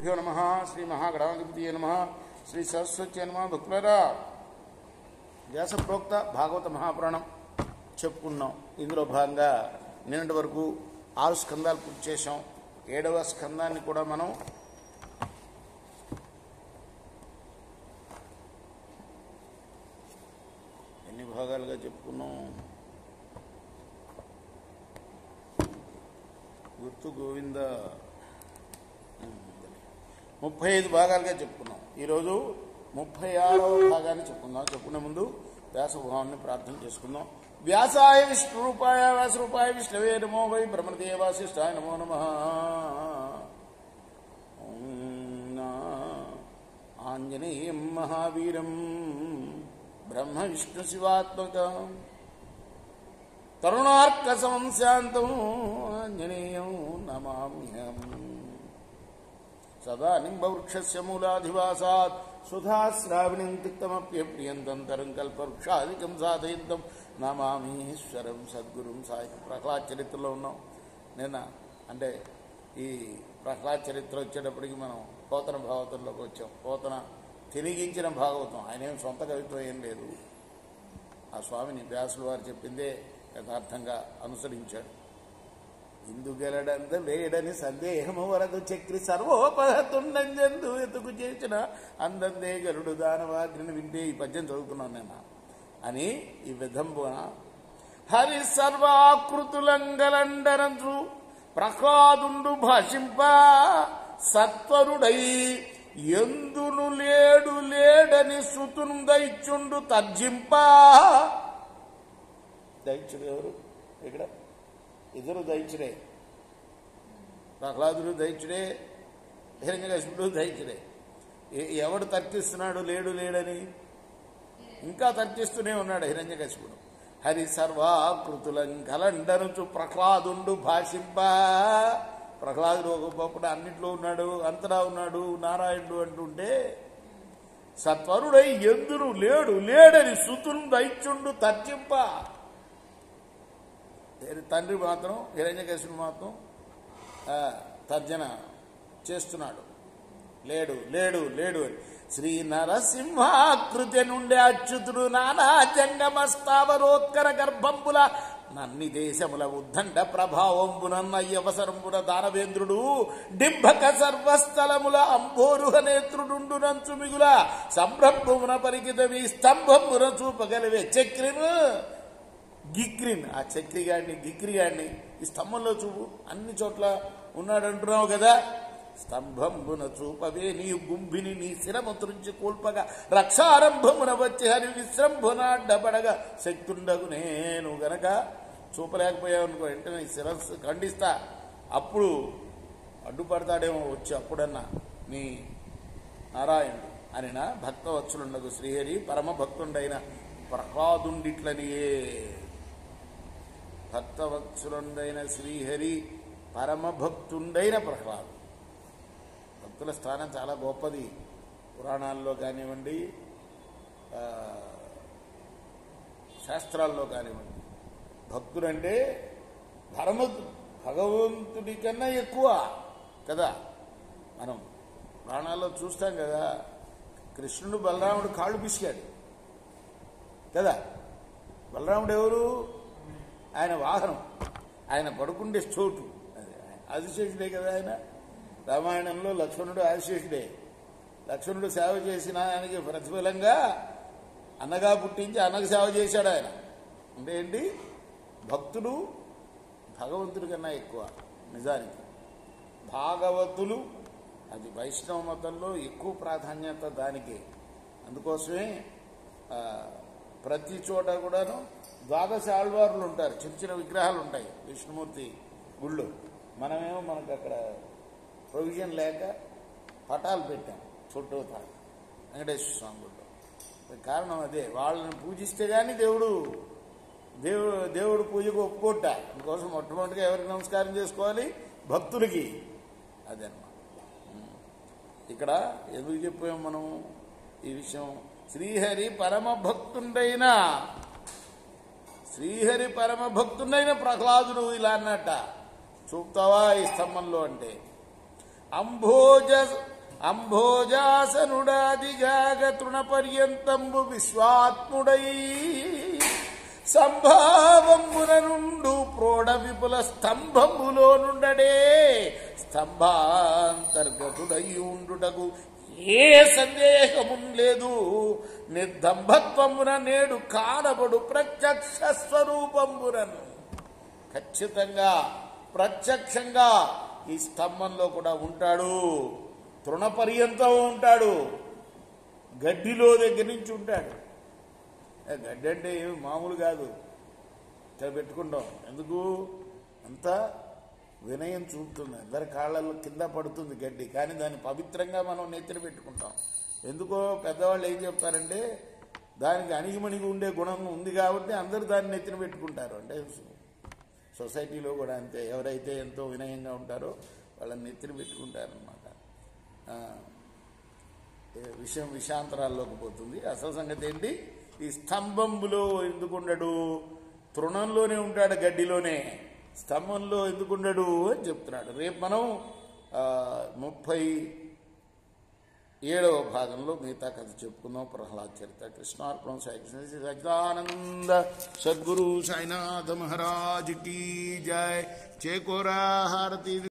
గురుభ్యో నమః. శ్రీ మహాగణాధిపతియే నమః. శ్రీ సరస్వత్యే నమః. భక్తులారా, వ్యాస ప్రోక్త భాగవత మహాపురాణం చెప్పుకున్నాం. ఇందులో భాగంగా నిన్నటి వరకు 6 స్కందాలు పూర్తి చేశాం. 7వ స్కందాన్ని కూడా మనం ఎన్ని భాగాలుగా చెప్పుకున్నాం? గుర్తు గోవింద 35 భాగాలుగా చెప్పుకున్నాం. ఈరోజు 36వ భాగాన్ని చెప్పుకునే ముందు వ్యాసభావాన్ని ప్రార్థన చేసుకుందాం. వ్యాసాయ విష్ణురూపాయ వ్యాసరూపాయ విష్ణవే నమో వై బ్రహ్మదేవాశిష్టాయ నమో నమః. ఆంజనేయం మహావీరం బ్రహ్మ విష్ణు శివాత్మకం తరుణార్క సంశాంతం ఆంజనేయం నమామ్యహం. సదా నింబవృక్షస్య మూలాధివాసాత్ సుధాశ్రావిణిం తిక్తమప్యప్రియంతం తరం కల్పవృక్షాదికం సాధయంతం నమామీశ్వరం సద్గురుం సాయి. ప్రహ్లాద్ చరిత్రలో ఉన్నాం. నిన్న అంటే ఈ ప్రహ్లాద్ చరిత్ర వచ్చేటప్పటికి మనం పోతన భాగవతంలోకి వచ్చాం. పోతన తిరిగించిన భాగవతం. ఆయన ఏం సొంత కవిత్వం ఏం లేదు. ఆ స్వామిని వ్యాసుల వారు చెప్పిందే యథార్థంగా అనుసరించాడు. ఇందుగలడంత లేడని సందేహము వరదు చక్రి సర్వోపహతుండంజందు ఎతుకు చేసిన అందందే గరుడు దానవాగ్ని వింటే ఈ పద్యం చదువుతున్నాను నేను అని ఈ విధంబున హరి సర్వాకృతులంగలండరంతు ప్రహ్లాదుండు భాషింప సత్వరుడై ఎందును లేడు లేడని సుతును దైత్యుండు తర్జింప. దైత్యుడు ఎవరు? ఇక్కడ ఇద్దరు దైత్యుడే. ప్రహ్లాదుడు దైత్యుడే, హిరణ్యకశిపుడు దైత్యుడే. ఎవడు తర్కిస్తున్నాడు లేడు లేడని? ఇంకా తర్కిస్తూనే ఉన్నాడు హిరణ్యకశిపుడు. హరి సర్వాకృతులం కలండనుచు ప్రహ్లాదుండు భాషింప. ప్రహ్లాదుడు ఒకప్పుడు అన్నింటిలో ఉన్నాడు, అంతటా ఉన్నాడు నారాయణుడు అంటుంటే సత్వరుడై ఎందును లేడు లేడని సుతును దైత్యుండు తర్జింప. తండ్రి మాత్రం హిరణ్యకశిపుడు మాత్రం తర్జన చేస్తున్నాడు, లేడు లేడు లేడు అని. శ్రీ నరసింహాకృతి నుండి అచ్యుతుడు నానా జంగమస్తావరోత్కర గర్భంబుల నన్ని దేశముల ఉద్దండ ప్రభావంబునన్నయ్యవసరంబున దానవేంద్రుడు డింభక సర్వస్థలముల అంబోరుహ నేత్రుడుండు నంచు మిగుల సంభ్రమమున పరికితవి స్తంభమున చూపగలివే చక్రిను గిక్రిన్. ఆ చక్రిగాడిని గిక్రిగాడిని ఈ స్తంభంలో చూపు, అన్ని చోట్ల ఉన్నాడంటున్నావు కదా. స్తంభంబున చూపవే నీ గుంభిని నీ శిరము తురించి కూల్పగా రక్షారంభమున వచ్చి హరి విశ్రంభున అడ్డపడగా శక్తుండగు నేను గనక చూపలేకపోయావు అనుకో, వెంటనే శిరస్సు ఖండిస్తా. అప్పుడు అడ్డుపడతాడేమో వచ్చి అప్పుడన్నా నీ నారాయణుడు అనినా భక్తవత్సలుండగు శ్రీహరి పరమ భక్తుండైన ప్రహ్లాదుండిట్లనియే. భక్తవత్సలుండైన శ్రీహరి పరమభక్తుండైన ప్రహ్లాదు. భక్తుల స్థానం చాలా గొప్పది. పురాణాల్లో కానివ్వండి, శాస్త్రాల్లో కానివ్వండి, భక్తుడంటే భగవంతుడి కన్నా ఎక్కువ కదా. మనం పురాణాల్లో చూస్తాం కదా, కృష్ణుడు బలరాముడు కాళ్ళు పిసికాడు కదా. బలరాముడు ఎవరు? ఆయన వాహనం, ఆయన పడుకుండే చోటు. అది ఆదిశేషుడే కదా ఆయన. రామాయణంలో లక్ష్మణుడు ఆదిశేషుడే. లక్ష్మణుడు సేవ చేసిన ఆయనకి ప్రతిఫలంగా అన్నగా పుట్టించి అన్నకు సేవ చేశాడు ఆయన. అంటే ఏంటి? భక్తుడు భగవంతుడి కన్నా ఎక్కువ. నిజానికి భాగవతులు అది వైష్ణవ మతంలో ఎక్కువ ప్రాధాన్యత దానికే. అందుకోసమే ప్రతి చోట కూడాను ద్వాదశ ఆళ్వార్లు ఉంటారు. చిన్న చిన్న విగ్రహాలు ఉంటాయి విష్ణుమూర్తి గుళ్ళు. మనమేమో మనకు అక్కడ ప్రొవిజన్ లేక పటాలు పెట్టాం చుట్టూతా వెంకటేశ్వర స్వామి గుళ్ళో. కారణం అదే, వాళ్ళని పూజిస్తే కానీ దేవుడు పూజకు ఒప్పుకోట. అందుకోసం మొట్టమొదటిగా ఎవరికి నమస్కారం చేసుకోవాలి? భక్తులకి. అదన్నమాట. ఇక్కడ ఎందుకు చెప్పాం మనం ఈ విషయం? శ్రీహరి పరమభక్తుండైన ప్రహ్లాదుడు ఇలా అన్నట్ట. చూపుతావా ఈ స్తంభంలో అంటే అంభోజాసనుడాదిగాగ తృణపర్యంతంబు విశ్వాత్ముడై సంభావంబున నుండు ప్రోఢ విపుల స్తంభములో నుండడే స్తంభాంతర్గతుడై ఉండుటకు ఏ సందేహము లేదు. నిర్దంభత్వమున నేడు కానబడు ప్రత్యక్ష స్వరూపంబునను ఖచ్చితంగా ప్రత్యక్షంగా ఈ స్తంభంలో కూడా ఉంటాడు. తృణపర్యంతం ఉంటాడు, గడ్డిలో దగ్గర నుంచి ఉంటాడు. గడ్డి అంటే ఏమి మామూలు కాదు, ఇక్కడ పెట్టుకుంటాం ఎందుకు, అంతా వినయం చూపుతుంది. అందరి కాళ్ళల్లో కింద పడుతుంది గడ్డి, కానీ దాన్ని పవిత్రంగా మనం నెత్తిన పెట్టుకుంటాం. ఎందుకో పెద్దవాళ్ళు ఏం చెప్తారంటే దానికి అణిగిమణిగి ఉండే గుణం ఉంది కాబట్టి అందరూ దాన్ని నెత్తిన పెట్టుకుంటారు. అంటే సొసైటీలో కూడా అంతే, ఎవరైతే ఎంతో వినయంగా ఉంటారో వాళ్ళని నెత్తిన పెట్టుకుంటారనమాట. విషయం విషాంతరాల్లోకి పోతుంది. అసలు సంగతి ఏంటి, ఈ స్తంభంలో ఎందుకుండడు, తృణంలోనే ఉంటాడు, గడ్డిలోనే, స్తంభంలో ఎందుకుండడు అని చెప్తున్నాడు. రేపు మనం 37వ భాగంలో మిగతా కథ చెప్పుకుందాం. ప్రహ్లాద్ చరిత్ర. కృష్ణార్పణం. సచిదానంద సద్గురు సాయినాథ మహారాజ్ కీ జై. చేకోరా హారతి.